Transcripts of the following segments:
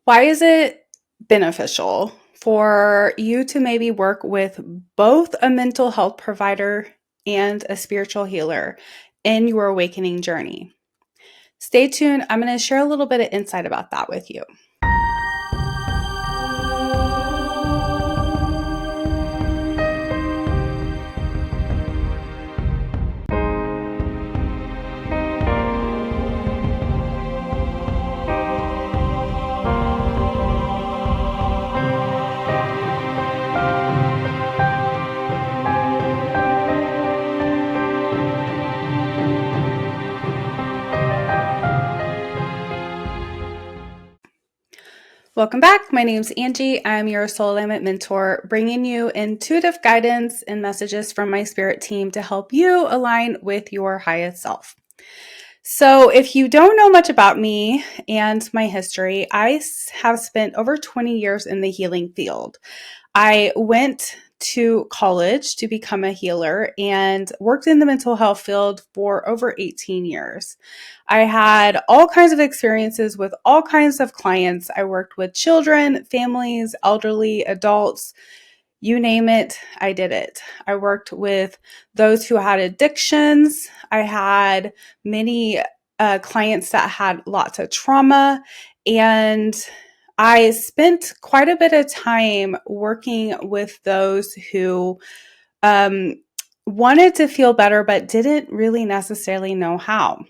Why is it beneficial for you to maybe work with both a mental health provider and a spiritual healer in your awakening journey? Stay tuned. I'm going to share a little bit of insight about that with you. Welcome back. My name's Angie. I'm your soul alignment mentor, bringing you intuitive guidance and messages from my spirit team to help you align with your highest self. So if you don't know much about me and my history, I have spent over 20 years in the healing field. I went to college to become a healer and worked in the mental health field for over 18 years. I had all kinds of experiences with all kinds of clients. I worked with children, families, elderly, adults, you name it, I did it. I worked with those who had addictions. I had many clients that had lots of trauma, and I spent quite a bit of time working with those who wanted to feel better but didn't really necessarily know how.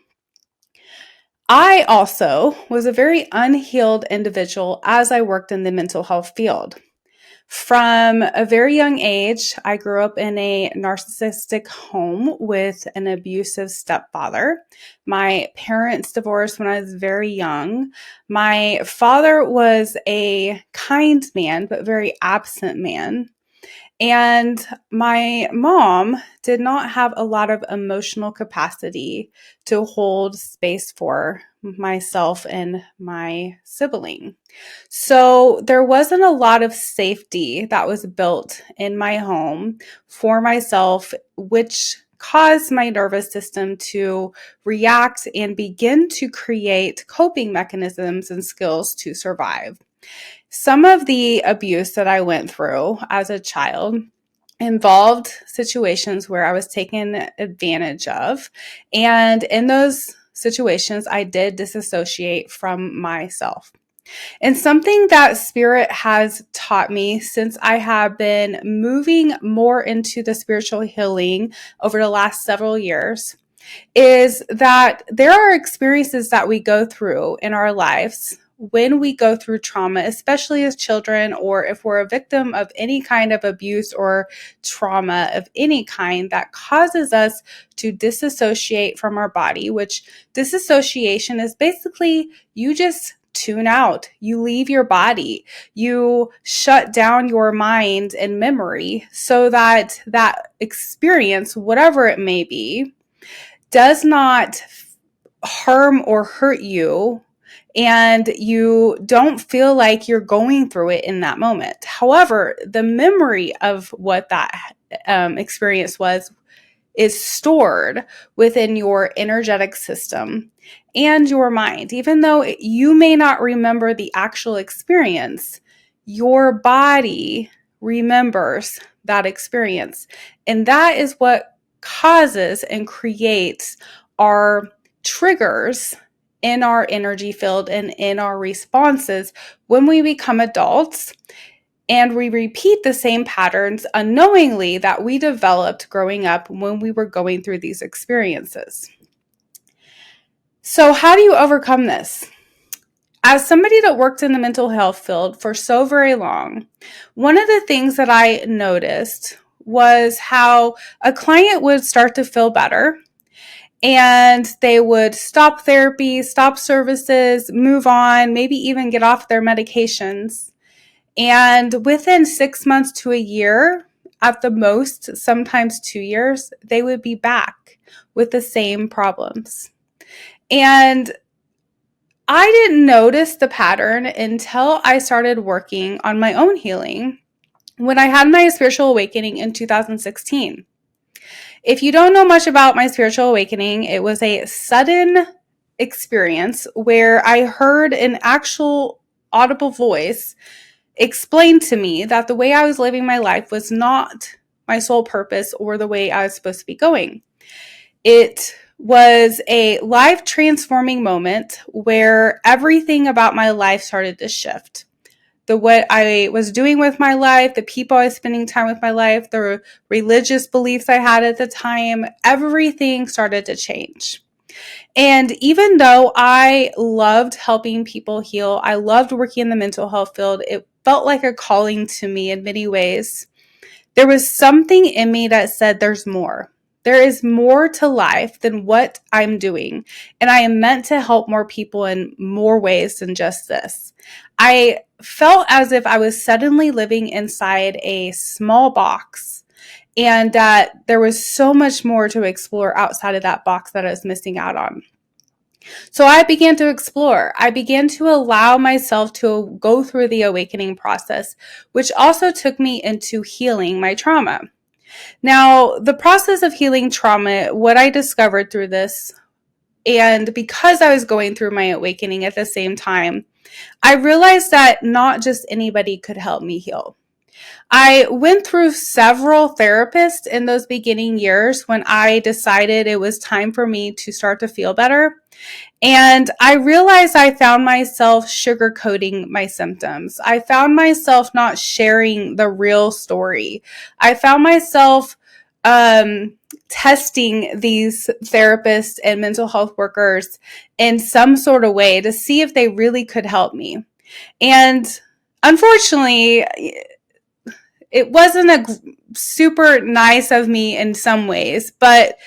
I also was a very unhealed individual as I worked in the mental health field. From a very young age, I grew up in a narcissistic home with an abusive stepfather. My parents divorced when I was very young. My father was a kind man, but very absent man. And my mom did not have a lot of emotional capacity to hold space for myself and my sibling. So there wasn't a lot of safety that was built in my home for myself, which caused my nervous system to react and begin to create coping mechanisms and skills to survive. Some of the abuse that I went through as a child involved situations where I was taken advantage of. And in those situations, I did disassociate from myself. And something that spirit has taught me since I have been moving more into the spiritual healing over the last several years is that there are experiences that we go through in our lives when we go through trauma, especially as children, or if we're a victim of any kind of abuse or trauma of any kind that causes us to disassociate from our body, which disassociation is basically you just tune out, you leave your body, you shut down your mind and memory so that that experience, whatever it may be, does not harm or hurt you, and you don't feel like you're going through it in that moment. However, the memory of what that experience was is stored within your energetic system and your mind. Even though you may not remember the actual experience, your body remembers that experience. And that is what causes and creates our triggers in our energy field and in our responses when we become adults. And we repeat the same patterns unknowingly that we developed growing up when we were going through these experiences. So how do you overcome this? As somebody that worked in the mental health field for so very long, one of the things that I noticed was how a client would start to feel better and they would stop therapy, stop services, move on, maybe even get off their medications. And within 6 months to a year, at the most, sometimes 2 years, they would be back with the same problems. And I didn't notice the pattern until I started working on my own healing when I had my spiritual awakening in 2016. If you don't know much about my spiritual awakening, it was a sudden experience where I heard an actual audible voice explained to me that the way I was living my life was not my sole purpose or the way I was supposed to be going. It was a life transforming moment where everything about my life started to shift. What I was doing with my life, the people I was spending time with my life, the religious beliefs I had at the time, everything started to change. And even though I loved helping people heal, I loved working in the mental health field, it felt like a calling to me in many ways. There was something in me that said there's more. There is more to life than what I'm doing. And I am meant to help more people in more ways than just this. I felt as if I was suddenly living inside a small box and that there was so much more to explore outside of that box that I was missing out on. So I began to explore. I began to allow myself to go through the awakening process, which also took me into healing my trauma. Now, the process of healing trauma, what I discovered through this, and because I was going through my awakening at the same time, I realized that not just anybody could help me heal. I went through several therapists in those beginning years when I decided it was time for me to start to feel better. And I realized I found myself sugarcoating my symptoms. I found myself not sharing the real story. I found myself testing these therapists and mental health workers in some sort of way to see if they really could help me. And unfortunately, it wasn't a super nice of me in some ways, but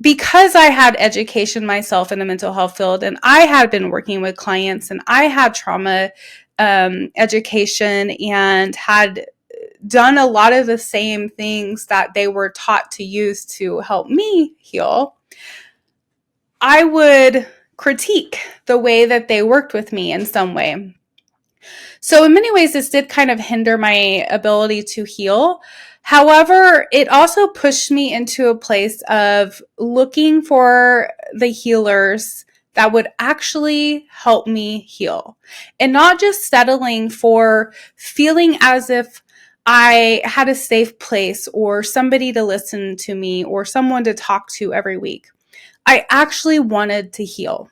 because I had education myself in the mental health field and I had been working with clients and I had trauma education and had done a lot of the same things that they were taught to use to help me heal, I would critique the way that they worked with me in some way. So in many ways, this did kind of hinder my ability to heal. However, it also pushed me into a place of looking for the healers that would actually help me heal and not just settling for feeling as if I had a safe place or somebody to listen to me or someone to talk to every week. I actually wanted to heal.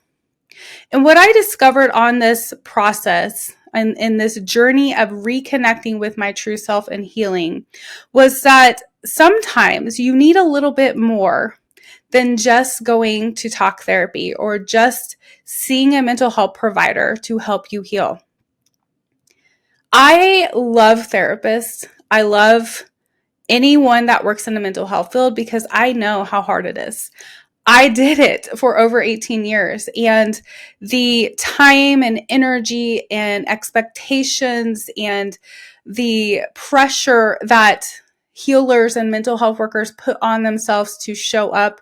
And what I discovered on this process and in this journey of reconnecting with my true self and healing was that sometimes you need a little bit more than just going to talk therapy or just seeing a mental health provider to help you heal. I love therapists. I love anyone that works in the mental health field because I know how hard it is. I did it for over 18 years, and the time and energy and expectations and the pressure that healers and mental health workers put on themselves to show up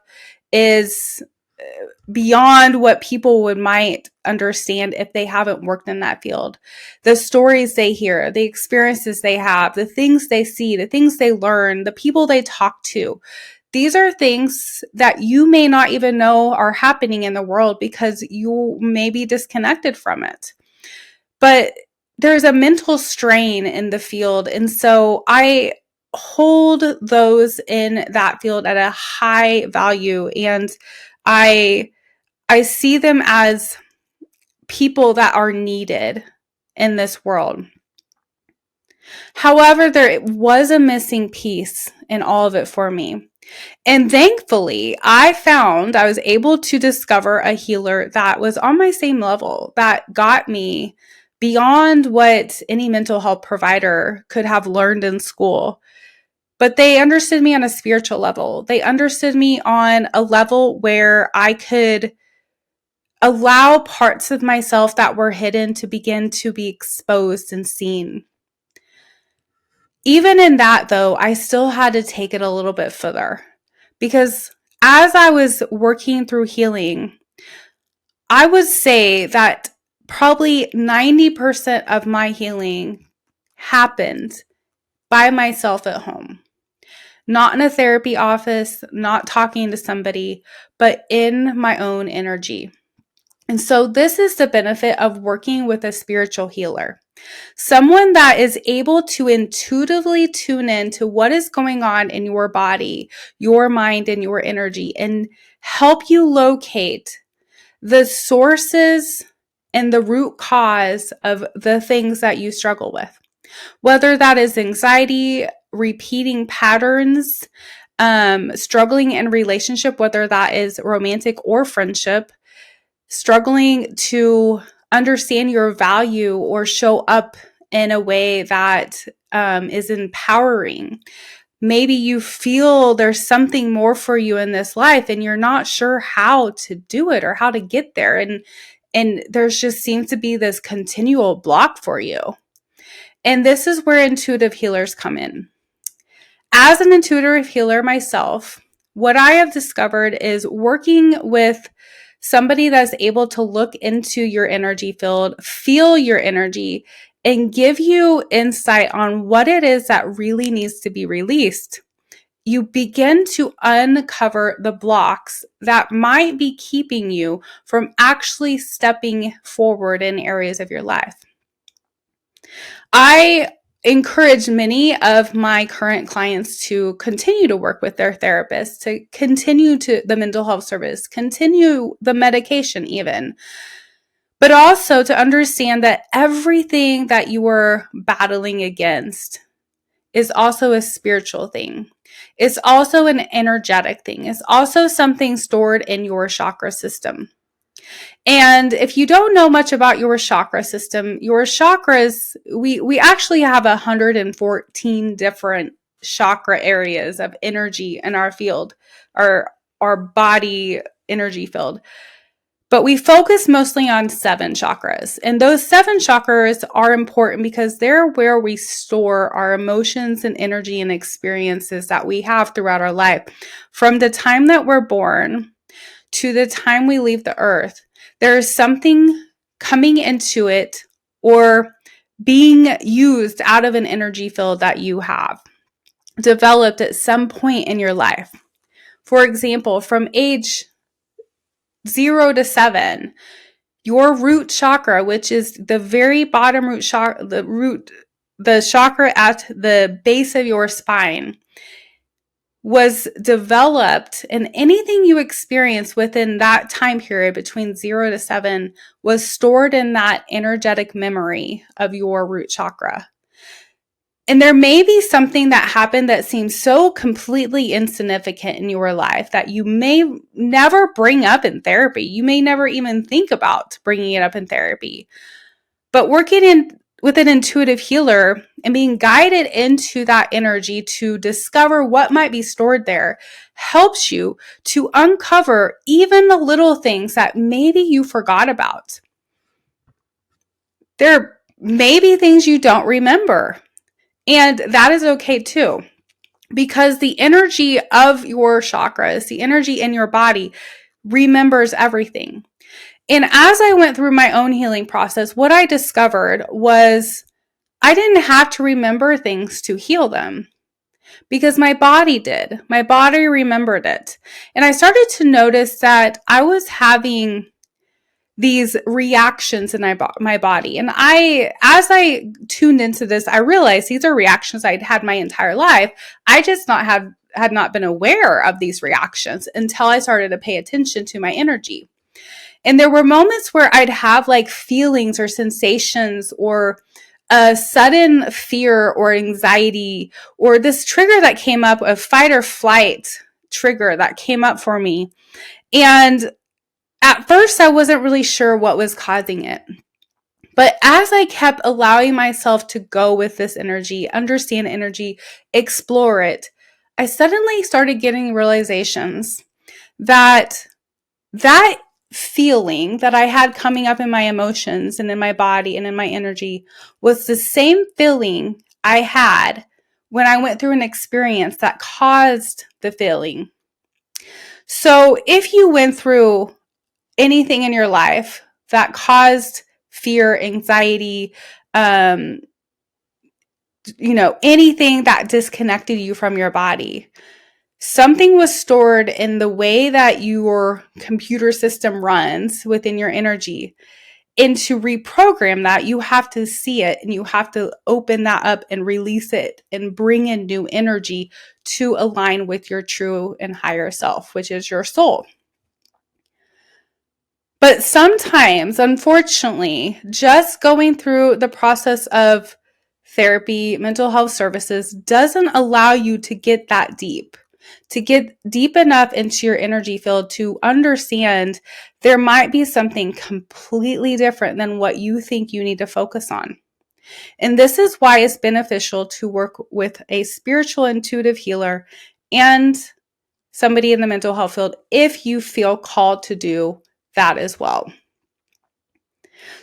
is beyond what people might understand if they haven't worked in that field. The stories they hear, the experiences they have, the things they see, the things they learn, the people they talk to. These are things that you may not even know are happening in the world because you may be disconnected from it. But there's a mental strain in the field. And so I hold those in that field at a high value. And I see them as people that are needed in this world. However, there was a missing piece in all of it for me. And thankfully, I was able to discover a healer that was on my same level, that got me beyond what any mental health provider could have learned in school. But they understood me on a spiritual level. They understood me on a level where I could allow parts of myself that were hidden to begin to be exposed and seen. Even in that, though, I still had to take it a little bit further because as I was working through healing, I would say that probably 90% of my healing happened by myself at home. Not in a therapy office, not talking to somebody, but in my own energy. And so this is the benefit of working with a spiritual healer. Someone that is able to intuitively tune in to what is going on in your body, your mind, and your energy, and help you locate the sources and the root cause of the things that you struggle with. Whether that is anxiety, repeating patterns, struggling in relationship, whether that is romantic or friendship, struggling to understand your value or show up in a way that is empowering. Maybe you feel there's something more for you in this life and you're not sure how to do it or how to get there. And there's just seems to be this continual block for you. And this is where intuitive healers come in. As an intuitive healer myself, what I have discovered is working with somebody that's able to look into your energy field, feel your energy, and give you insight on what it is that really needs to be released. You begin to uncover the blocks that might be keeping you from actually stepping forward in areas of your life. I encourage many of my current clients to continue to work with their therapist, to continue to the mental health service, continue the medication even, but also to understand that everything that you are battling against is also a spiritual thing. It's also an energetic thing. It's also something stored in your chakra system. And if you don't know much about your chakra system, your chakras, we actually have 114 different chakra areas of energy in our field, our body energy field. But we focus mostly on 7 chakras. And those 7 chakras are important because they're where we store our emotions and energy and experiences that we have throughout our life. From the time that we're born to the time we leave the earth, there is something coming into it or being used out of an energy field that you have developed at some point in your life. For example, from age 0 to 7, your root chakra, which is the very bottom root chakra, the chakra at the base of your spine, was developed, and anything you experience within that time period between 0 to 7 was stored in that energetic memory of your root chakra. And there may be something that happened that seems so completely insignificant in your life that you may never bring up in therapy. You may never even think about bringing it up in therapy. But working with an intuitive healer and being guided into that energy to discover what might be stored there helps you to uncover even the little things that maybe you forgot about. There may be things you don't remember. And that is okay too, because the energy of your chakras, the energy in your body, remembers everything. And as I went through my own healing process, what I discovered was I didn't have to remember things to heal them because my body did. My body remembered it. And I started to notice that I was having these reactions in my body. And as I tuned into this, I realized these are reactions I'd had my entire life. I just had not been aware of these reactions until I started to pay attention to my energy. And there were moments where I'd have like feelings or sensations or a sudden fear or anxiety or this trigger that came up, a fight or flight trigger that came up for me. And at first, I wasn't really sure what was causing it. But as I kept allowing myself to go with this energy, understand energy, explore it, I suddenly started getting realizations that that feeling that I had coming up in my emotions and in my body and in my energy was the same feeling I had when I went through an experience that caused the feeling. So if you went through anything in your life that caused fear, anxiety, anything that disconnected you from your body, Something was stored in the way that your computer system runs within your energy. And to reprogram that, you have to see it and you have to open that up and release it and bring in new energy to align with your true and higher self, which is your soul. But sometimes, unfortunately, just going through the process of therapy, mental health services doesn't allow you to get that deep, to get deep enough into your energy field to understand there might be something completely different than what you think you need to focus on. And this is why it's beneficial to work with a spiritual intuitive healer and somebody in the mental health field if you feel called to do that as well.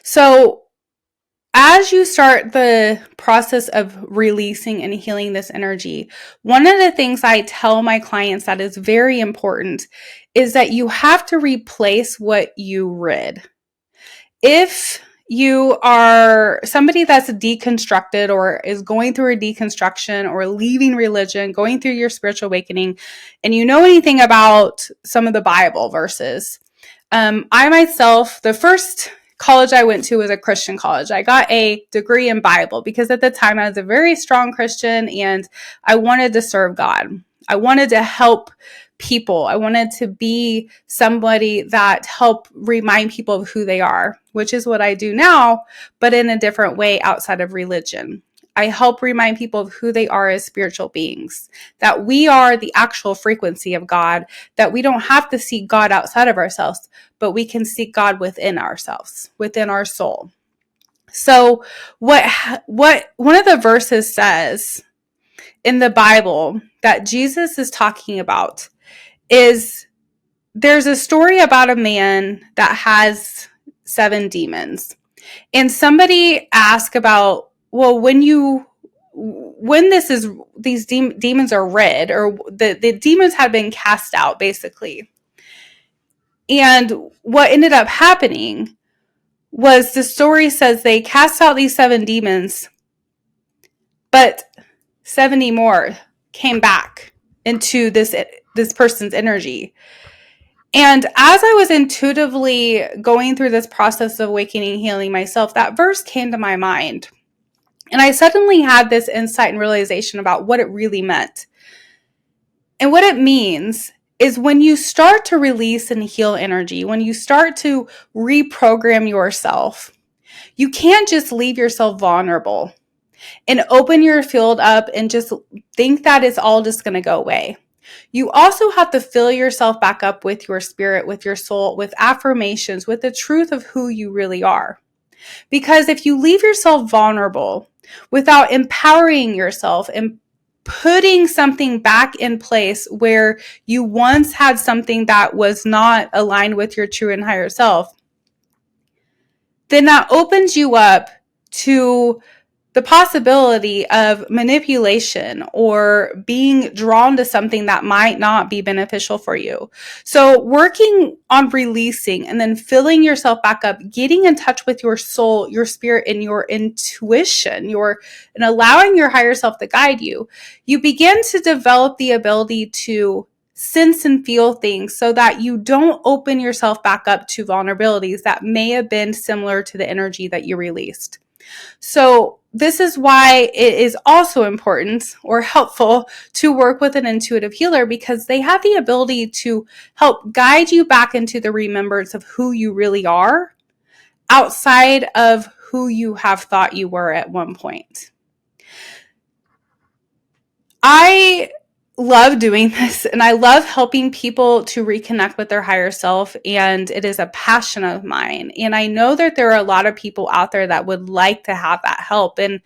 So, as you start the process of releasing and healing this energy, one of the things I tell my clients that is very important is that you have to replace what you rid. If you are somebody that's deconstructed or is going through a deconstruction or leaving religion, going through your spiritual awakening, and you know anything about some of the Bible verses, I myself, the first college I went to was a Christian college. I got a degree in Bible because at the time I was a very strong Christian and I wanted to serve God. I wanted to help people. I wanted to be somebody that help remind people of who they are, which is what I do now, but in a different way outside of religion. I help remind people of who they are as spiritual beings, that we are the actual frequency of God, that we don't have to seek God outside of ourselves, but we can seek God within ourselves, within our soul. So what one of the verses says in the Bible that Jesus is talking about is there's a story about a man that has 7 demons. And somebody asked about, well, when these demons are rid, or the demons had been cast out, basically. And what ended up happening was the story says they cast out these 7 demons, but 70 more came back into this person's energy. And as I was intuitively going through this process of awakening, healing myself, that verse came to my mind. And I suddenly had this insight and realization about what it really meant. And what it means is when you start to release and heal energy, when you start to reprogram yourself, you can't just leave yourself vulnerable and open your field up and just think that it's all just going to go away. You also have to fill yourself back up with your spirit, with your soul, with affirmations, with the truth of who you really are. Because if you leave yourself vulnerable without empowering yourself and putting something back in place where you once had something that was not aligned with your true and higher self, then that opens you up to the possibility of manipulation or being drawn to something that might not be beneficial for you. So working on releasing and then filling yourself back up, getting in touch with your soul, your spirit, and your intuition, and allowing your higher self to guide you, you begin to develop the ability to sense and feel things so that you don't open yourself back up to vulnerabilities that may have been similar to the energy that you released. So this is why it is also important or helpful to work with an intuitive healer, because they have the ability to help guide you back into the remembrance of who you really are outside of who you have thought you were at one point. I love doing this and I love helping people to reconnect with their higher self, and it is a passion of mine. And I know that there are a lot of people out there that would like to have that help. And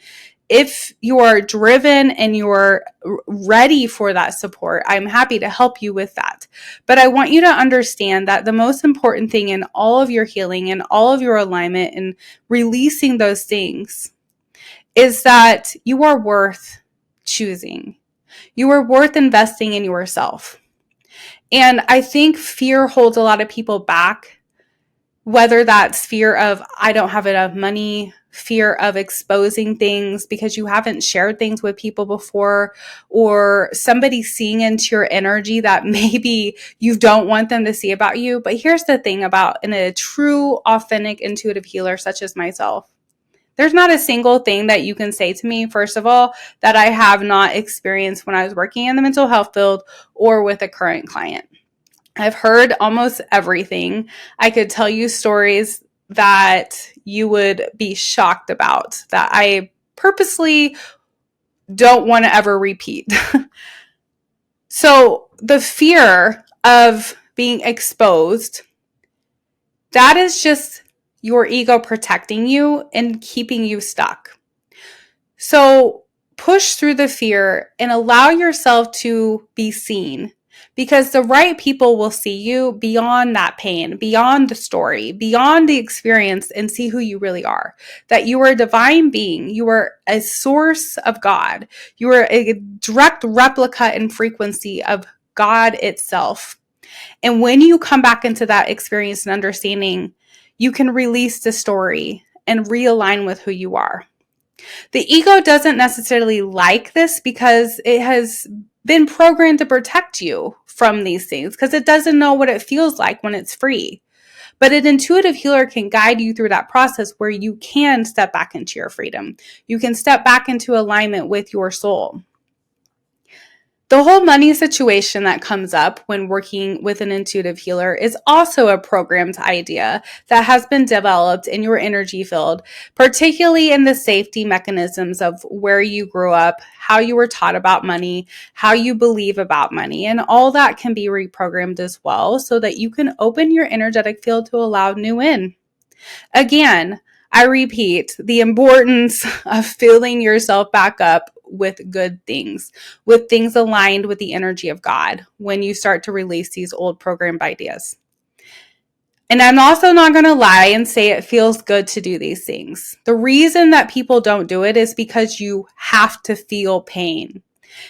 if you are driven and you're ready for that support, I'm happy to help you with that. But I want you to understand that the most important thing in all of your healing and all of your alignment and releasing those things is that you are worth choosing. You are worth investing in yourself. And I think fear holds a lot of people back whether that's fear of, I don't have enough money, fear of exposing things because you haven't shared things with people before, or somebody seeing into your energy that maybe you don't want them to see about you. But here's the thing about a true, authentic, intuitive healer such as myself. There's not a single thing that you can say to me, first of all, that I have not experienced when I was working in the mental health field or with a current client. I've heard almost everything. I could tell you stories that you would be shocked about that I purposely don't want to ever repeat. So the fear of being exposed, that is just your ego protecting you and keeping you stuck. So push through the fear and allow yourself to be seen, because the right people will see you beyond that pain, beyond the story, beyond the experience, and see who you really are. That you are a divine being. You are a source of God. You are a direct replica and frequency of God itself. And when you come back into that experience and understanding, you can release the story and realign with who you are. The ego doesn't necessarily like this because it has been programmed to protect you from these things because it doesn't know what it feels like when it's free. But an intuitive healer can guide you through that process where you can step back into your freedom. You can step back into alignment with your soul. The whole money situation that comes up when working with an intuitive healer is also a programmed idea that has been developed in your energy field, particularly in the safety mechanisms of where you grew up, how you were taught about money, how you believe about money, and all that can be reprogrammed as well so that you can open your energetic field to allow new in. Again, I repeat the importance of filling yourself back up with good things, with things aligned with the energy of God when you start to release these old programmed ideas. And I'm also not going to lie and say it feels good to do these things. The reason that people don't do it is because you have to feel pain.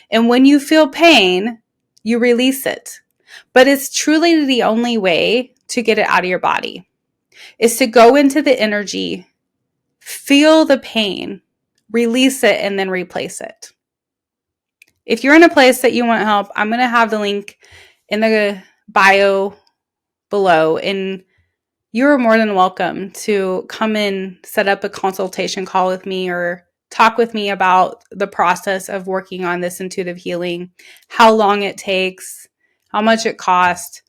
And when you feel pain, you release it. But it's truly the only way to get it out of your body is to go into the energy, feel the pain, release it, and then replace it. If you're in a place that you want help, I'm going to have the link in the bio below, and you're more than welcome to come in, set up a consultation call with me, or talk with me about the process of working on this intuitive healing, how long it takes, how much it costs,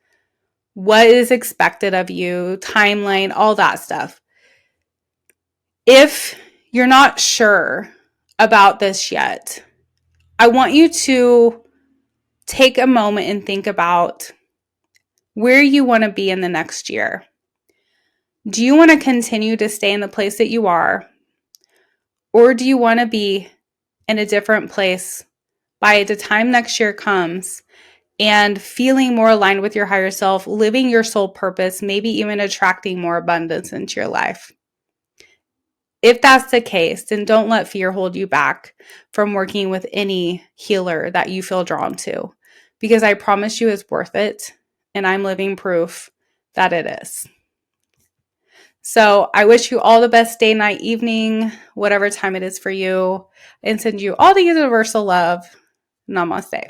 what is expected of you, timeline, all that stuff. If you're not sure about this yet, I want you to take a moment and think about where you want to be in the next year. Do you want to continue to stay in the place that you are? Or do you want to be in a different place by the time next year comes and feeling more aligned with your higher self, living your soul purpose, maybe even attracting more abundance into your life? If that's the case, then don't let fear hold you back from working with any healer that you feel drawn to, because I promise you it's worth it, and I'm living proof that it is. So I wish you all the best day, night, evening, whatever time it is for you, and send you all the universal love. Namaste.